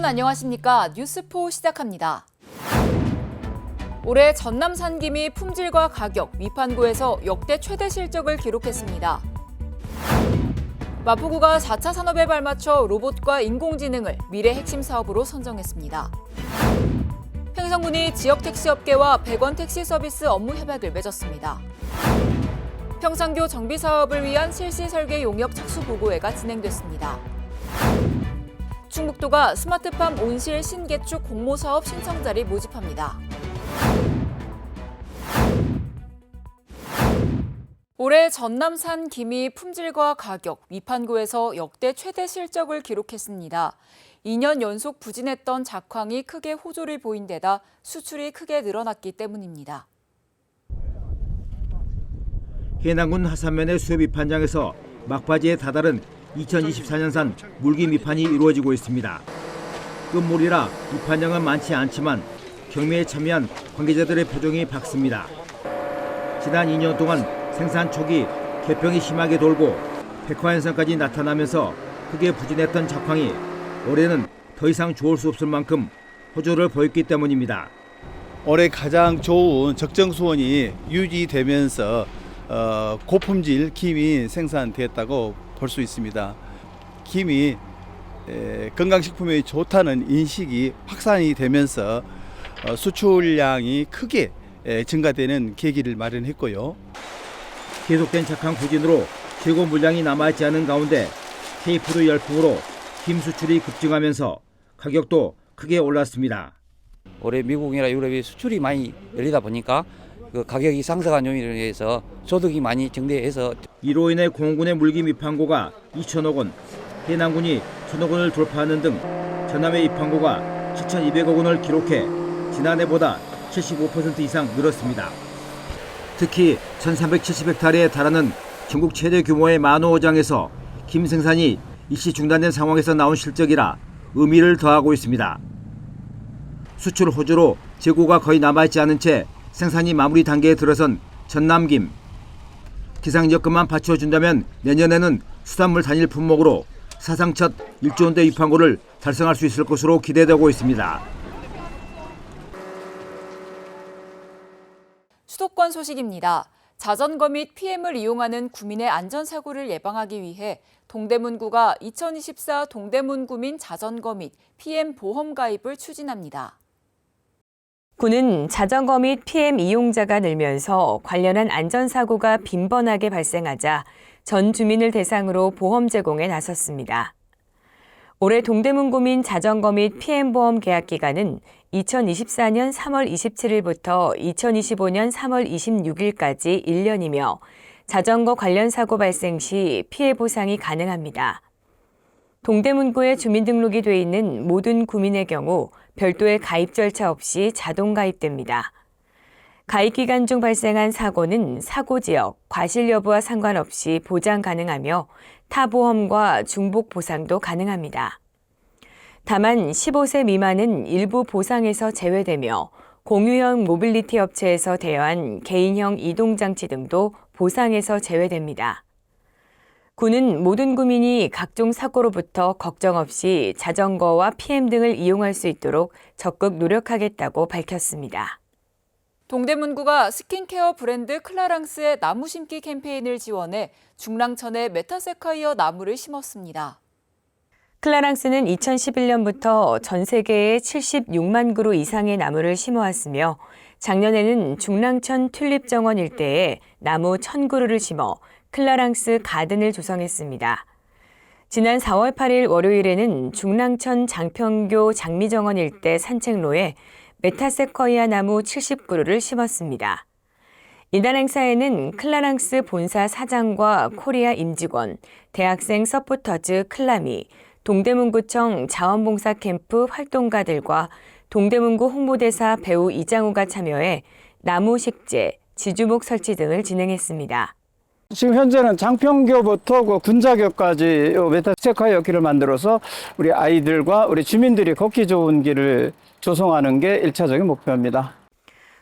여러분 안녕하십니까? 뉴스포 시작합니다. 올해 전남 산김이 품질과 가격, 위판고에서 역대 최대 실적을 기록했습니다. 마포구가 4차 산업에 발맞춰 로봇과 인공지능을 미래 핵심 사업으로 선정했습니다. 평성군이 지역 택시업계와 100원 택시 서비스 업무 협약을 맺었습니다. 평상교 정비 사업을 위한 실시 설계 용역 착수 보고회가 진행됐습니다. 충북도가 스마트팜 온실 신개축 공모 사업 신청자를 모집합니다. 올해 전남 산김이 품질과 가격, 위판고에서 역대 최대 실적을 기록했습니다. 2년 연속 부진했던 작황이 크게 호조를 보인 데다 수출이 크게 늘어났기 때문입니다. 해남군 하산면의 수협 위판장에서 막바지에 다다른 2024년산 물기 위판이 이루어지고 있습니다. 끝물이라 위판량은 많지 않지만 경매에 참여한 관계자들의 표정이 밝습니다. 지난 2년 동안 생산 초기 개평이 심하게 돌고 백화 현상까지 나타나면서 크게 부진했던 작황이 올해는 더 이상 좋을 수 없을 만큼 호조를 보였기 때문입니다. 올해 가장 좋은 적정 수온이 유지되면서 고품질 김이 생산됐다고 볼 수 있습니다. 김이 건강식품에 좋다는 인식이 확산이 되면서 수출량이 크게 증가되는 계기를 마련했고요. 계속된 작황 부진으로 재고 물량이 남아있지 않은 가운데 K푸드 열풍으로 김 수출이 급증하면서 가격도 크게 올랐습니다. 올해 미국이나 유럽이 수출이 많이 열리다 보니까 그 가격이 상승한 요인에 의해서 소득이 많이 증대해서 이로 인해 공군의 물기 위판고가 2천억 원, 해남군이 1천억 원을 돌파하는 등 전남의 위판고가 7,200억 원을 기록해 지난해보다 75% 이상 늘었습니다. 특히 1,370헥타르에 달하는 전국 최대 규모의 만호어장에서 김 생산이 일시 중단된 상황에서 나온 실적이라 의미를 더하고 있습니다. 수출 호조로 재고가 거의 남아있지 않은 채 생산이 마무리 단계에 들어선 전남김. 기상 여건만 받쳐준다면 내년에는 수산물 단일 품목으로 사상 첫 1조 원대 위판고를 달성할 수 있을 것으로 기대되고 있습니다. 수도권 소식입니다. 자전거 및 PM을 이용하는 구민의 안전사고를 예방하기 위해 동대문구가 2024 동대문구민 자전거 및 PM 보험 가입을 추진합니다. 구는 자전거 및 PM 이용자가 늘면서 관련한 안전사고가 빈번하게 발생하자 전 주민을 대상으로 보험 제공에 나섰습니다. 올해 동대문구민 자전거 및 PM 보험 계약 기간은 2024년 3월 27일부터 2025년 3월 26일까지 1년이며 자전거 관련 사고 발생 시 피해 보상이 가능합니다. 동대문구에 주민등록이 돼 있는 모든 구민의 경우 별도의 가입 절차 없이 자동 가입됩니다. 가입 기간 중 발생한 사고는 사고 지역, 과실 여부와 상관없이 보장 가능하며 타 보험과 중복 보상도 가능합니다. 다만 15세 미만은 일부 보상에서 제외되며 공유형 모빌리티 업체에서 대여한 개인형 이동장치 등도 보상에서 제외됩니다. 구는 모든 구민이 각종 사고로부터 걱정 없이 자전거와 PM 등을 이용할 수 있도록 적극 노력하겠다고 밝혔습니다. 동대문구가 스킨케어 브랜드 클라랑스의 나무 심기 캠페인을 지원해 중랑천에 메타세카이어 나무를 심었습니다. 클라랑스는 2011년부터 전 세계에 76만 그루 이상의 나무를 심어왔으며 작년에는 중랑천 튤립 정원 일대에 나무 1,000그루를 심어 클라랑스 가든을 조성했습니다. 지난 4월 8일 월요일에는 중랑천 장평교 장미정원 일대 산책로에 메타세커이아 나무 70그루를 심었습니다. 이날 행사에는 클라랑스 본사 사장과 코리아 임직원, 대학생 서포터즈 클라미, 동대문구청 자원봉사 캠프 활동가들과 동대문구 홍보대사 배우 이장우가 참여해 나무 식재, 지주목 설치 등을 진행했습니다. 지금 현재는 장평교부터 그 군자교까지 메타세카이어 길을 만들어서 우리 아이들과 우리 주민들이 걷기 좋은 길을 조성하는 게 1차적인 목표입니다.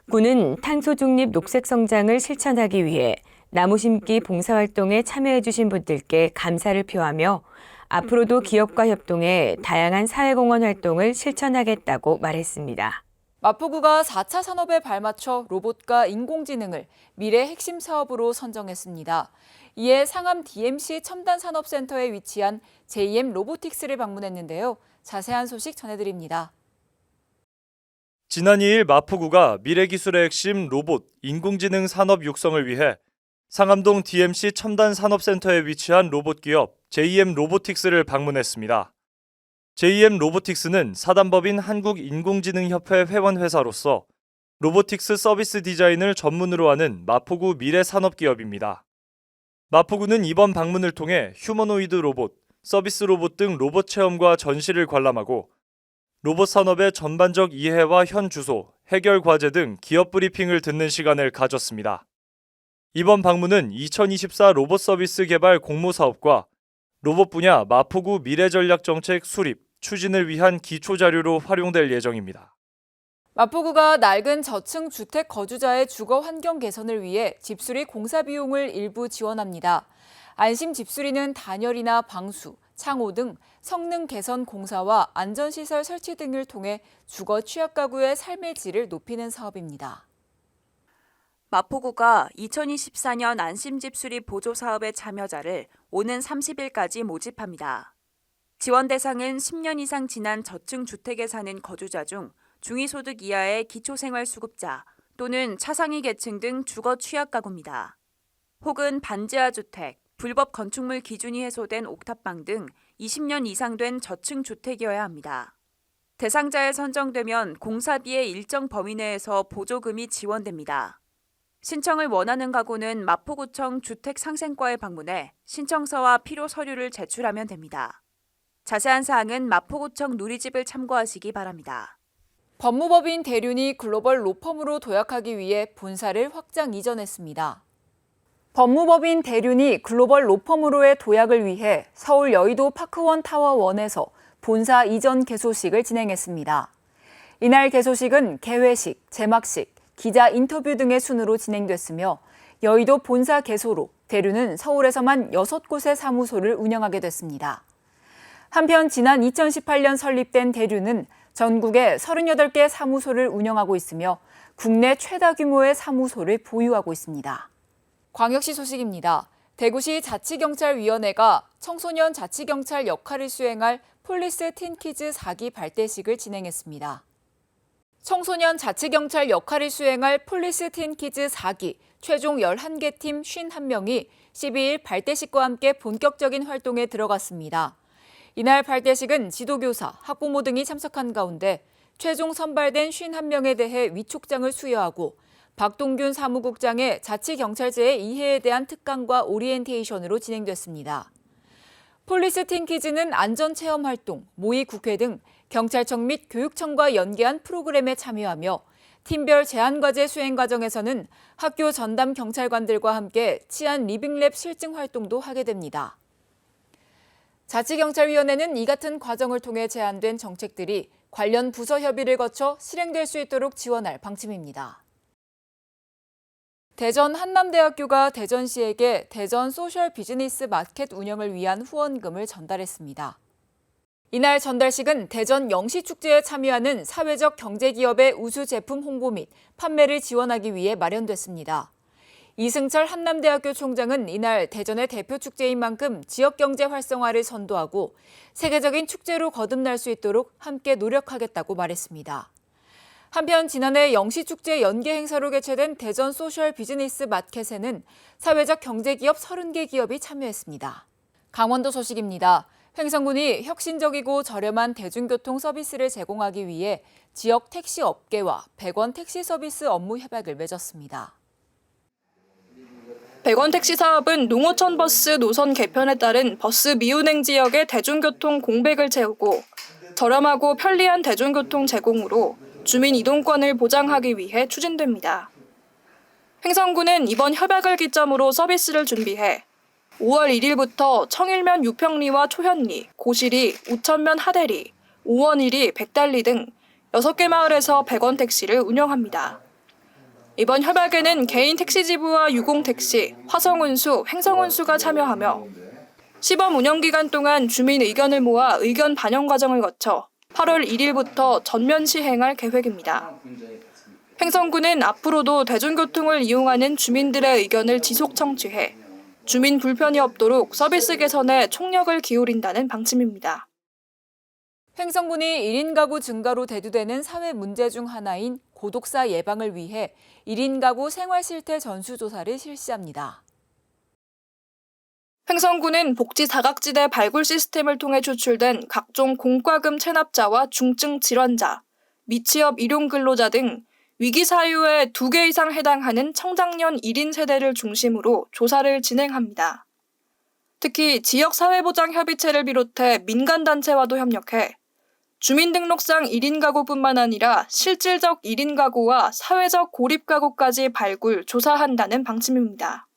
구는 탄소 중립 녹색 성장을 실천하기 위해 나무 심기 봉사활동에 참여해 주신 분들께 감사를 표하며 앞으로도 기업과 협동해 다양한 사회공헌 활동을 실천하겠다고 말했습니다. 마포구가 4차 산업에 발맞춰 로봇과 인공지능을 미래 핵심 사업으로 선정했습니다. 이에 상암 DMC 첨단산업센터에 위치한 JM 로보틱스를 방문했는데요. 자세한 소식 전해드립니다. 지난 2일 마포구가 미래기술의 핵심 로봇, 인공지능 산업 육성을 위해 상암동 DMC 첨단산업센터에 위치한 로봇기업 JM 로보틱스를 방문했습니다. JM 로보틱스는 사단법인 한국인공지능협회 회원회사로서 로보틱스 서비스 디자인을 전문으로 하는 마포구 미래산업기업입니다. 마포구는 이번 방문을 통해 휴머노이드 로봇, 서비스 로봇 등 로봇 체험과 전시를 관람하고 로봇 산업의 전반적 이해와 현 주소, 해결 과제 등 기업 브리핑을 듣는 시간을 가졌습니다. 이번 방문은 2024 로봇 서비스 개발 공모 사업과 로봇 분야 마포구 미래전략정책 수립, 추진을 위한 기초 자료로 활용될 예정입니다. 마포구가 낡은 저층 주택 거주자의 주거 환경 개선을 위해 집수리 공사 비용을 일부 지원합니다. 안심 집수리는 단열이나 방수, 창호 등 성능 개선 공사와 안전시설 설치 등을 통해 주거 취약 가구의 삶의 질을 높이는 사업입니다. 마포구가 2024년 안심집수리 보조사업의 참여자를 오는 30일까지 모집합니다. 지원 대상은 10년 이상 지난 저층 주택에 사는 거주자 중 중위소득 이하의 기초생활수급자 또는 차상위 계층 등 주거 취약 가구입니다. 혹은 반지하 주택, 불법 건축물 기준이 해소된 옥탑방 등 20년 이상 된 저층 주택이어야 합니다. 대상자에 선정되면 공사비의 일정 범위 내에서 보조금이 지원됩니다. 신청을 원하는 가구는 마포구청 주택상생과에 방문해 신청서와 필요 서류를 제출하면 됩니다. 자세한 사항은 마포구청 누리집을 참고하시기 바랍니다. 법무법인 대륜이 글로벌 로펌으로 도약하기 위해 본사를 확장 이전했습니다. 법무법인 대륜이 글로벌 로펌으로의 도약을 위해 서울 여의도 파크원 타워1에서 본사 이전 개소식을 진행했습니다. 이날 개소식은 개회식, 제막식, 기자 인터뷰 등의 순으로 진행됐으며 여의도 본사 개소로 대륜은 서울에서만 6곳의 사무소를 운영하게 됐습니다. 한편 지난 2018년 설립된 대륜은 전국에 38개 사무소를 운영하고 있으며 국내 최다 규모의 사무소를 보유하고 있습니다. 광역시 소식입니다. 대구시 자치경찰위원회가 청소년 자치경찰 역할을 수행할 폴리스 틴키즈 4기 발대식을 진행했습니다. 청소년 자치경찰 역할을 수행할 폴리스 틴키즈 4기 최종 11개 팀 51명이 12일 발대식과 함께 본격적인 활동에 들어갔습니다. 이날 발대식은 지도교사, 학부모 등이 참석한 가운데 최종 선발된 51명에 대해 위촉장을 수여하고 박동균 사무국장의 자치경찰제의 이해에 대한 특강과 오리엔테이션으로 진행됐습니다. 폴리스 틴키즈는 안전체험 활동, 모의국회 등 경찰청 및 교육청과 연계한 프로그램에 참여하며 팀별 제한과제 수행 과정에서는 학교 전담 경찰관들과 함께 치안 리빙랩 실증 활동도 하게 됩니다. 자치경찰위원회는 이 같은 과정을 통해 제안된 정책들이 관련 부서 협의를 거쳐 실행될 수 있도록 지원할 방침입니다. 대전 한남대학교가 대전시에게 대전 소셜 비즈니스 마켓 운영을 위한 후원금을 전달했습니다. 이날 전달식은 대전 영시축제에 참여하는 사회적 경제기업의 우수 제품 홍보 및 판매를 지원하기 위해 마련됐습니다. 이승철 한남대학교 총장은 이날 대전의 대표 축제인 만큼 지역경제 활성화를 선도하고 세계적인 축제로 거듭날 수 있도록 함께 노력하겠다고 말했습니다. 한편 지난해 영시축제 연계 행사로 개최된 대전 소셜 비즈니스 마켓에는 사회적 경제기업 30개 기업이 참여했습니다. 강원도 소식입니다. 횡성군이 혁신적이고 저렴한 대중교통 서비스를 제공하기 위해 지역 택시 업계와 100원 택시 서비스 업무 협약을 맺었습니다. 100원 택시 사업은 농어촌 버스 노선 개편에 따른 버스 미운행 지역의 대중교통 공백을 채우고 저렴하고 편리한 대중교통 제공으로 주민 이동권을 보장하기 위해 추진됩니다. 횡성군은 이번 협약을 기점으로 서비스를 준비해 5월 1일부터 청일면 유평리와 초현리, 고시리, 우천면 하대리, 오원일이, 백달리 등 6개 마을에서 100원 택시를 운영합니다. 이번 협약에는 개인 택시지부와 유공택시, 화성운수, 횡성운수가 참여하며 시범 운영 기간 동안 주민 의견을 모아 의견 반영 과정을 거쳐 8월 1일부터 전면 시행할 계획입니다. 횡성군은 앞으로도 대중교통을 이용하는 주민들의 의견을 지속 청취해 주민 불편이 없도록 서비스 개선에 총력을 기울인다는 방침입니다. 횡성군이 1인 가구 증가로 대두되는 사회 문제 중 하나인 고독사 예방을 위해 1인 가구 생활 실태 전수조사를 실시합니다. 횡성군은 복지 사각지대 발굴 시스템을 통해 추출된 각종 공과금 체납자와 중증 질환자, 미취업 일용 근로자 등 위기 사유에 2개 이상 해당하는 청장년 1인 세대를 중심으로 조사를 진행합니다. 특히 지역사회보장협의체를 비롯해 민간단체와도 협력해 주민등록상 1인 가구뿐만 아니라 실질적 1인 가구와 사회적 고립 가구까지 발굴, 조사한다는 방침입니다.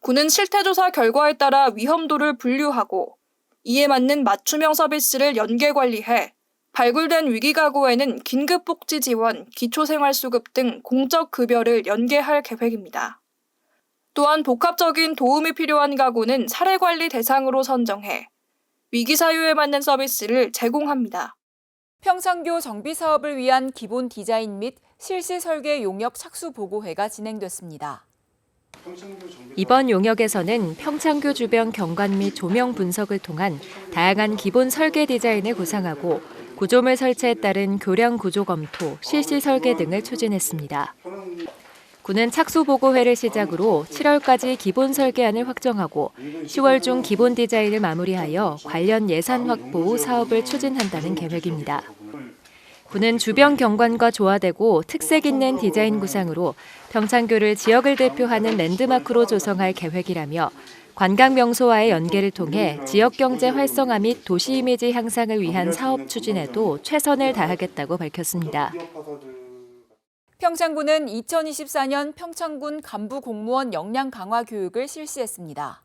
군은 실태조사 결과에 따라 위험도를 분류하고 이에 맞는 맞춤형 서비스를 연계 관리해 발굴된 위기가구에는 긴급복지 지원, 기초생활수급 등 공적 급여를 연계할 계획입니다. 또한 복합적인 도움이 필요한 가구는 사례관리 대상으로 선정해 위기 사유에 맞는 서비스를 제공합니다. 평창교 정비 사업을 위한 기본 디자인 및 실시 설계 용역 착수 보고회가 진행됐습니다. 이번 용역에서는 평창교 주변 경관 및 조명 분석을 통한 다양한 기본 설계 디자인을 구상하고 구조물 설치에 따른 교량 구조 검토, 실시 설계 등을 추진했습니다. 군은 착수 보고회를 시작으로 7월까지 기본 설계안을 확정하고 10월 중 기본 디자인을 마무리하여 관련 예산 확보 후 사업을 추진한다는 계획입니다. 군은 주변 경관과 조화되고 특색 있는 디자인 구상으로 평창교를 지역을 대표하는 랜드마크로 조성할 계획이라며 관광 명소와의 연계를 통해 지역 경제 활성화 및 도시 이미지 향상을 위한 사업 추진에도 최선을 다하겠다고 밝혔습니다. 평창군은 2024년 평창군 간부 공무원 역량 강화 교육을 실시했습니다.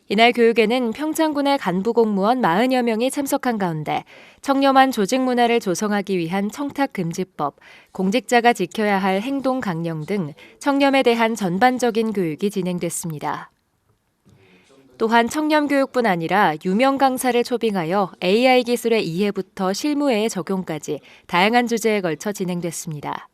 이날 교육에는 평창군의 간부 공무원 40여 명이 참석한 가운데 청렴한 조직 문화를 조성하기 위한 청탁금지법, 공직자가 지켜야 할 행동 강령 등 청렴에 대한 전반적인 교육이 진행됐습니다. 또한 청렴교육뿐 아니라 유명 강사를 초빙하여 AI 기술의 이해부터 실무에의 적용까지 다양한 주제에 걸쳐 진행됐습니다.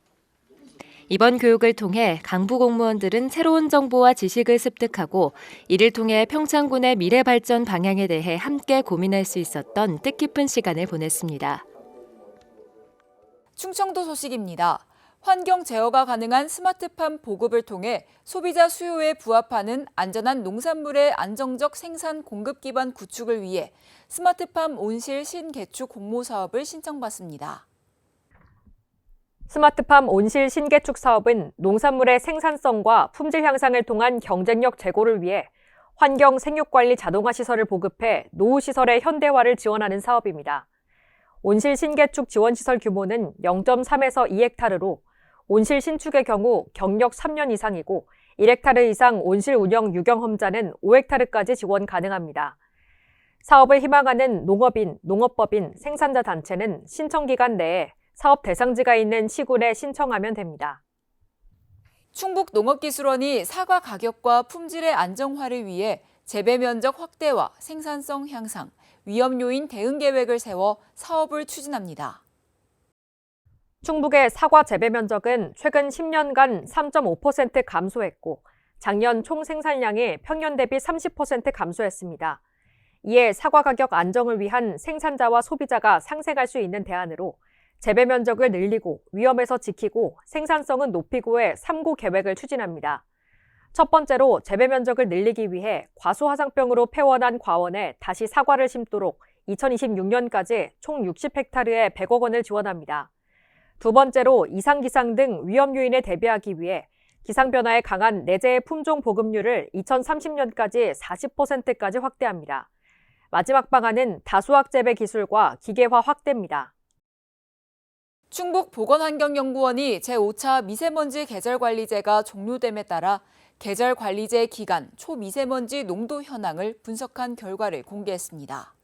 이번 교육을 통해 간부 공무원들은 새로운 정보와 지식을 습득하고 이를 통해 평창군의 미래 발전 방향에 대해 함께 고민할 수 있었던 뜻깊은 시간을 보냈습니다. 충청도 소식입니다. 환경 제어가 가능한 스마트팜 보급을 통해 소비자 수요에 부합하는 안전한 농산물의 안정적 생산 공급 기반 구축을 위해 스마트팜 온실 신개축 공모 사업을 신청받습니다. 스마트팜 온실 신개축 사업은 농산물의 생산성과 품질 향상을 통한 경쟁력 제고를 위해 환경 생육관리 자동화 시설을 보급해 노후시설의 현대화를 지원하는 사업입니다. 온실 신개축 지원 시설 규모는 0.3에서 2헥타르로 온실 신축의 경우 경력 3년 이상이고 1헥타르 이상 온실 운영 유경험자는 5헥타르까지 지원 가능합니다. 사업을 희망하는 농업인, 농업법인, 생산자 단체는 신청 기간 내에 사업 대상지가 있는 시군에 신청하면 됩니다. 충북농업기술원이 사과 가격과 품질의 안정화를 위해 재배 면적 확대와 생산성 향상, 위험 요인 대응 계획을 세워 사업을 추진합니다. 충북의 사과 재배 면적은 최근 10년간 3.5% 감소했고 작년 총 생산량이 평년 대비 30% 감소했습니다. 이에 사과 가격 안정을 위한 생산자와 소비자가 상생할 수 있는 대안으로 재배 면적을 늘리고 위험에서 지키고 생산성은 높이고의 3구 계획을 추진합니다. 첫 번째로 재배 면적을 늘리기 위해 과수화상병으로 폐원한 과원에 다시 사과를 심도록 2026년까지 총 60헥타르에 100억 원을 지원합니다. 두 번째로 이상기상 등 위험 요인에 대비하기 위해 기상변화에 강한 내재의 품종 보급률을 2030년까지 40%까지 확대합니다. 마지막 방안은 다수학 재배 기술과 기계화 확대입니다. 충북보건환경연구원이 제5차 미세먼지 계절관리제가 종료됨에 따라 계절관리제 기간 초미세먼지 농도 현황을 분석한 결과를 공개했습니다.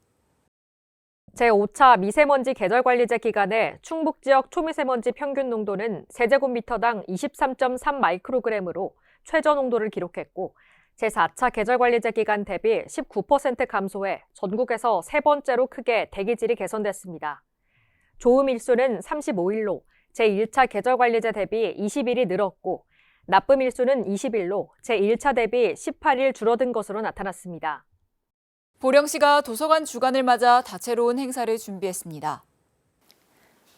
제5차 미세먼지 계절관리제 기간에 충북 지역 초미세먼지 평균 농도는 세제곱미터당 23.3 마이크로그램으로 최저 농도를 기록했고 제4차 계절관리제 기간 대비 19% 감소해 전국에서 세 번째로 크게 대기질이 개선됐습니다. 좋음 일수는 35일로 제1차 계절관리제 대비 20일이 늘었고 나쁨 일수는 20일로 제1차 대비 18일 줄어든 것으로 나타났습니다. 보령시가 도서관 주간을 맞아 다채로운 행사를 준비했습니다.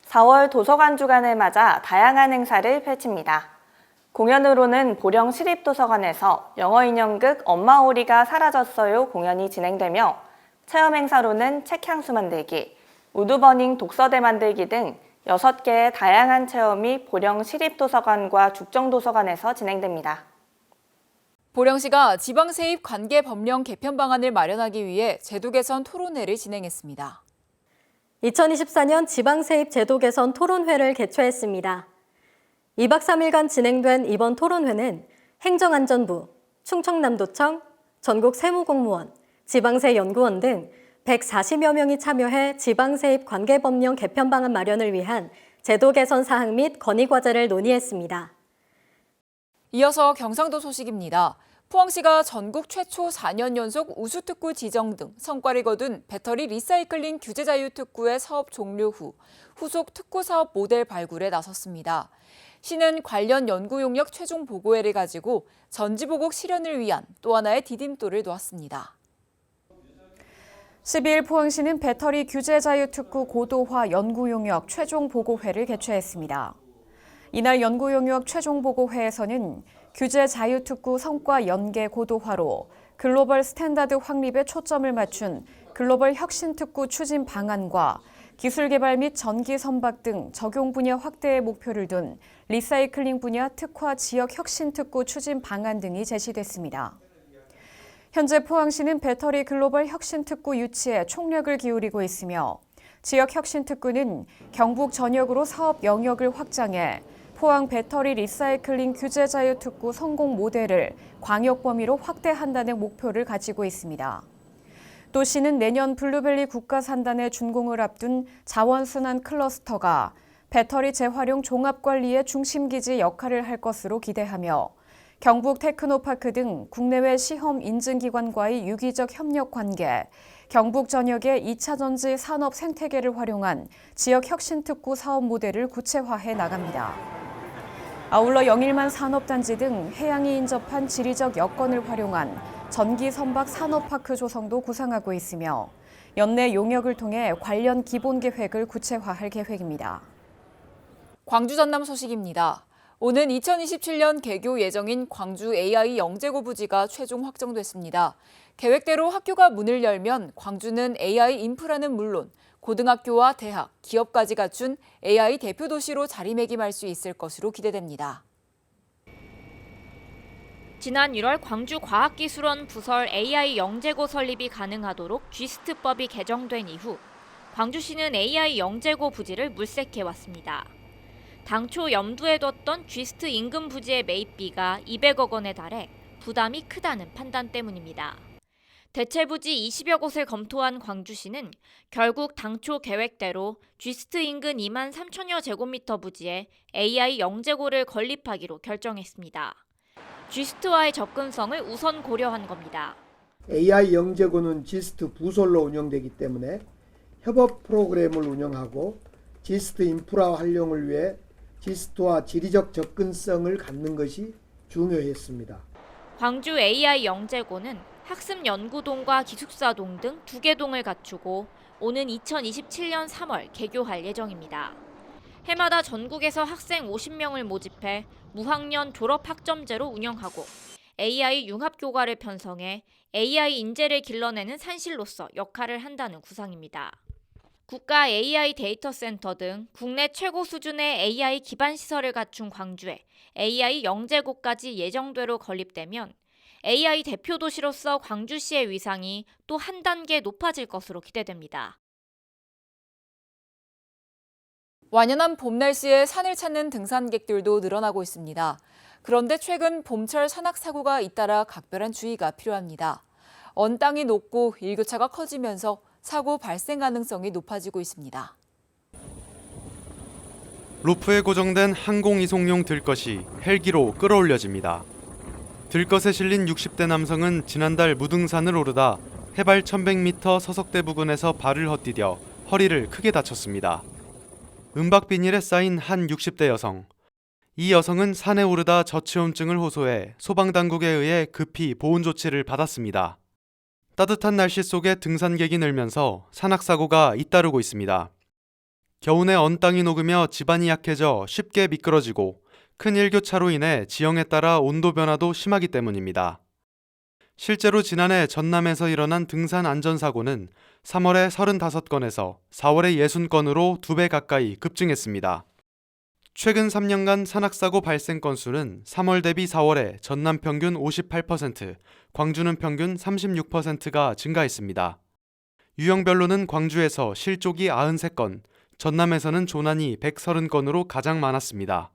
4월 도서관 주간을 맞아 다양한 행사를 펼칩니다. 공연으로는 보령 시립도서관에서 영어 인형극 엄마오리가 사라졌어요 공연이 진행되며 체험 행사로는 책향수 만들기, 우드버닝 독서대 만들기 등 6개의 다양한 체험이 보령 시립도서관과 죽정도서관에서 진행됩니다. 보령시가 지방세입 관계 법령 개편 방안을 마련하기 위해 제도 개선 토론회를 진행했습니다. 2024년 지방세입 제도 개선 토론회를 개최했습니다. 2박 3일간 진행된 이번 토론회는 행정안전부, 충청남도청, 전국세무공무원, 지방세연구원 등 140여 명이 참여해 지방세입 관계법령 개편 방안 마련을 위한 제도 개선 사항 및 건의과제를 논의했습니다. 이어서 경상도 소식입니다. 포항시가 전국 최초 4년 연속 우수특구 지정 등 성과를 거둔 배터리 리사이클링 규제 자유 특구의 사업 종료 후 후속 특구 사업 모델 발굴에 나섰습니다. 시는 관련 연구 용역 최종 보고회를 가지고 전지보국 실현을 위한 또 하나의 디딤돌을 놓았습니다. 12일 포항시는 배터리 규제 자유 특구 고도화 연구 용역 최종 보고회를 개최했습니다. 이날 연구 용역 최종 보고회에서는 규제 자유 특구 성과 연계 고도화로 글로벌 스탠다드 확립에 초점을 맞춘 글로벌 혁신 특구 추진 방안과 기술 개발 및 전기 선박 등 적용 분야 확대의 목표를 둔 리사이클링 분야 특화 지역 혁신 특구 추진 방안 등이 제시됐습니다. 현재 포항시는 배터리 글로벌 혁신 특구 유치에 총력을 기울이고 있으며 지역 혁신 특구는 경북 전역으로 사업 영역을 확장해 포항 배터리 리사이클링 규제 자유 특구 성공 모델을 광역 범위로 확대한다는 목표를 가지고 있습니다. 또 시는 내년 블루밸리 국가산단의 준공을 앞둔 자원순환 클러스터가 배터리 재활용 종합관리의 중심기지 역할을 할 것으로 기대하며 경북 테크노파크 등 국내외 시험 인증기관과의 유기적 협력 관계, 경북 전역의 2차 전지 산업 생태계를 활용한 지역 혁신 특구 사업 모델을 구체화해 나갑니다. 아울러 영일만 산업단지 등 해양이 인접한 지리적 여건을 활용한 전기 선박 산업파크 조성도 구상하고 있으며 연내 용역을 통해 관련 기본 계획을 구체화할 계획입니다. 광주 전남 소식입니다. 오는 2027년 개교 예정인 광주 AI 영재고 부지가 최종 확정됐습니다. 계획대로 학교가 문을 열면 광주는 AI 인프라는 물론 고등학교와 대학, 기업까지 갖춘 AI 대표 도시로 자리매김할 수 있을 것으로 기대됩니다. 지난 1월 광주과학기술원 부설 AI 영재고 설립이 가능하도록 GIST법이 개정된 이후 광주시는 AI 영재고 부지를 물색해왔습니다. 당초 염두에 뒀던 GIST 인근 부지의 매입비가 200억 원에 달해 부담이 크다는 판단 때문입니다. 대체 부지 20여 곳을 검토한 광주시는 결국 당초 계획대로 GIST 인근 2만 3천여 제곱미터 부지에 AI 영재고를 건립하기로 결정했습니다. GIST와의 접근성을 우선 고려한 겁니다. AI 영재고는 GIST 부설로 운영되기 때문에 협업 프로그램을 운영하고 GIST 인프라 활용을 위해 GIST와 지리적 접근성을 갖는 것이 중요했습니다. 광주 AI 영재고는 학습연구동과 기숙사동 등 2개 동을 갖추고 오는 2027년 3월 개교할 예정입니다. 해마다 전국에서 학생 50명을 모집해 무학년 졸업학점제로 운영하고 AI 융합교과를 편성해 AI 인재를 길러내는 산실로서 역할을 한다는 구상입니다. 국가 AI 데이터 센터 등 국내 최고 수준의 AI 기반 시설을 갖춘 광주에 AI 영재고까지 예정대로 건립되면 AI 대표 도시로서 광주시의 위상이 또 한 단계 높아질 것으로 기대됩니다. 완연한 봄 날씨에 산을 찾는 등산객들도 늘어나고 있습니다. 그런데 최근 봄철 산악 사고가 잇따라 각별한 주의가 필요합니다. 언 땅이 녹고 일교차가 커지면서 사고 발생 가능성이 높아지고 있습니다. 루프에 고정된 항공 이송용 들것이 헬기로 끌어올려집니다. 들것에 실린 60대 남성은 지난달 무등산을 오르다 해발 1100m 서석대 부근에서 발을 헛디뎌 허리를 크게 다쳤습니다. 은박 비닐에 쌓인 한 60대 여성. 이 여성은 산에 오르다 저체온증을 호소해 소방당국에 의해 급히 보온 조치를 받았습니다. 따뜻한 날씨 속에 등산객이 늘면서 산악사고가 잇따르고 있습니다. 겨우내 언 땅이 녹으며 지반이 약해져 쉽게 미끄러지고 큰 일교차로 인해 지형에 따라 온도 변화도 심하기 때문입니다. 실제로 지난해 전남에서 일어난 등산 안전사고는 3월에 35건에서 4월에 60건으로 2배 가까이 급증했습니다. 최근 3년간 산악사고 발생 건수는 3월 대비 4월에 전남 평균 58%, 광주는 평균 36%가 증가했습니다. 유형별로는 광주에서 실족이 93건, 전남에서는 조난이 130건으로 가장 많았습니다.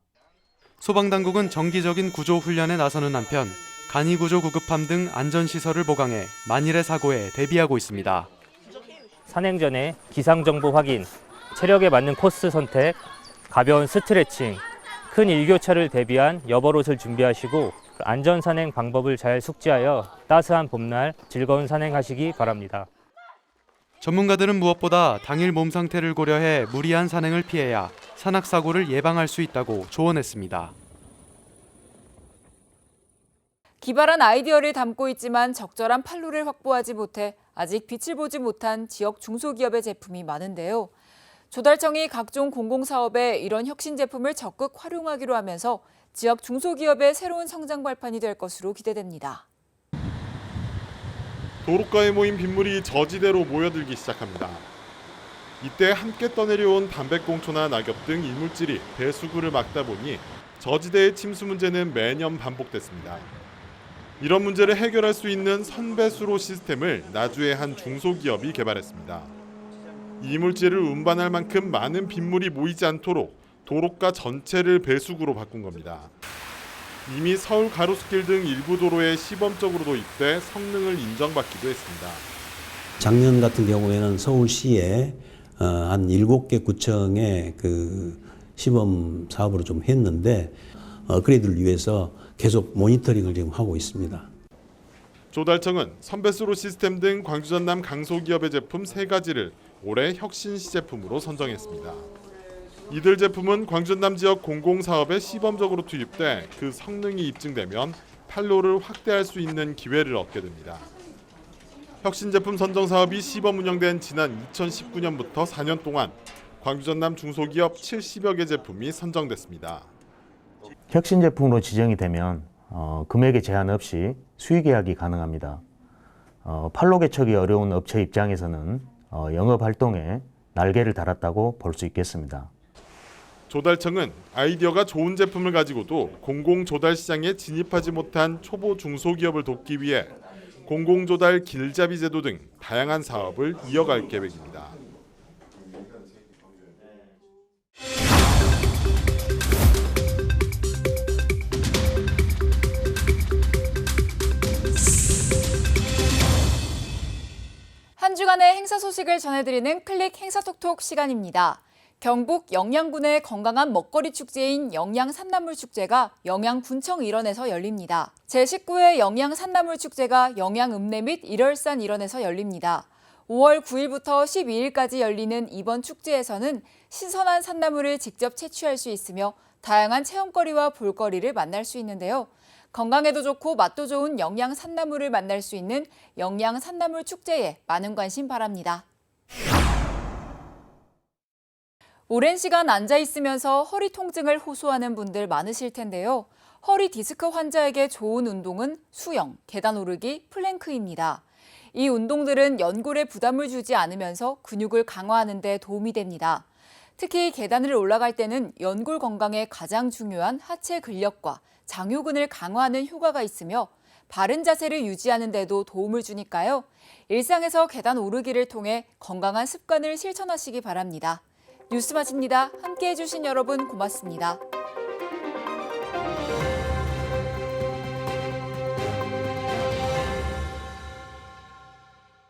소방당국은 정기적인 구조 훈련에 나서는 한편 간이구조 구급함 등 안전시설을 보강해 만일의 사고에 대비하고 있습니다. 산행 전에 기상정보 확인, 체력에 맞는 코스 선택, 가벼운 스트레칭, 큰 일교차를 대비한 여벌옷을 준비하시고 안전 산행 방법을 잘 숙지하여 따스한 봄날 즐거운 산행하시기 바랍니다. 전문가들은 무엇보다 당일 몸 상태를 고려해 무리한 산행을 피해야 산악사고를 예방할 수 있다고 조언했습니다. 기발한 아이디어를 담고 있지만 적절한 판로를 확보하지 못해 아직 빛을 보지 못한 지역 중소기업의 제품이 많은데요. 조달청이 각종 공공사업에 이런 혁신 제품을 적극 활용하기로 하면서 지역 중소기업의 새로운 성장 발판이 될 것으로 기대됩니다. 도로가에 모인 빗물이 저지대로 모여들기 시작합니다. 이때 함께 떠내려온 담배꽁초나 낙엽 등 이물질이 배수구를 막다 보니 저지대의 침수 문제는 매년 반복됐습니다. 이런 문제를 해결할 수 있는 선배수로 시스템을 나주의 한 중소기업이 개발했습니다. 이물질을 운반할 만큼 많은 빗물이 모이지 않도록 도로가 전체를 배수구로 바꾼 겁니다. 이미 서울 가로수길 등 일부 도로에 시범적으로 도입돼 성능을 인정받기도 했습니다. 작년 같은 경우에는 서울시에 한 7개 구청의 그 시범 사업으로 좀 했는데 업그레이드를 위해서 계속 모니터링을 지금 하고 있습니다. 조달청은 선배수로 시스템 등 광주 전남 강소기업의 제품 3가지를 올해 혁신 시제품으로 선정했습니다. 이들 제품은 광주 전남 지역 공공사업에 시범적으로 투입돼 그 성능이 입증되면 판로를 확대할 수 있는 기회를 얻게 됩니다. 혁신 제품 선정 사업이 시범 운영된 지난 2019년부터 4년 동안 광주 전남 중소기업 70여 개 제품이 선정됐습니다. 혁신 제품으로 지정이 되면 금액에 제한 없이 수의 계약이 가능합니다. 판로 개척이 어려운 업체 입장에서는 영업 활동에 날개를 달았다고 볼 수 있겠습니다. 조달청은 아이디어가 좋은 제품을 가지고도 공공조달 시장에 진입하지 못한 초보 중소기업을 돕기 위해 공공조달 길잡이 제도 등 다양한 사업을 이어갈 계획입니다. 한 주간의 행사 소식을 전해드리는 클릭 행사톡톡 시간입니다. 경북 영양군의 건강한 먹거리 축제인 영양산나물축제가 영양군청 일원에서 열립니다. 제19회 영양산나물축제가 영양읍내 및 일월산 일원에서 열립니다. 5월 9일부터 12일까지 열리는 이번 축제에서는 신선한 산나물을 직접 채취할 수 있으며 다양한 체험거리와 볼거리를 만날 수 있는데요. 건강에도 좋고 맛도 좋은 영양산나물을 만날 수 있는 영양산나물축제에 많은 관심 바랍니다. 오랜 시간 앉아 있으면서 허리 통증을 호소하는 분들 많으실 텐데요. 허리 디스크 환자에게 좋은 운동은 수영, 계단 오르기, 플랭크입니다. 이 운동들은 연골에 부담을 주지 않으면서 근육을 강화하는 데 도움이 됩니다. 특히 계단을 올라갈 때는 연골 건강에 가장 중요한 하체 근력과 장요근을 강화하는 효과가 있으며 바른 자세를 유지하는 데도 도움을 주니까요. 일상에서 계단 오르기를 통해 건강한 습관을 실천하시기 바랍니다. 뉴스 마칩니다. 함께해 주신 여러분 고맙습니다.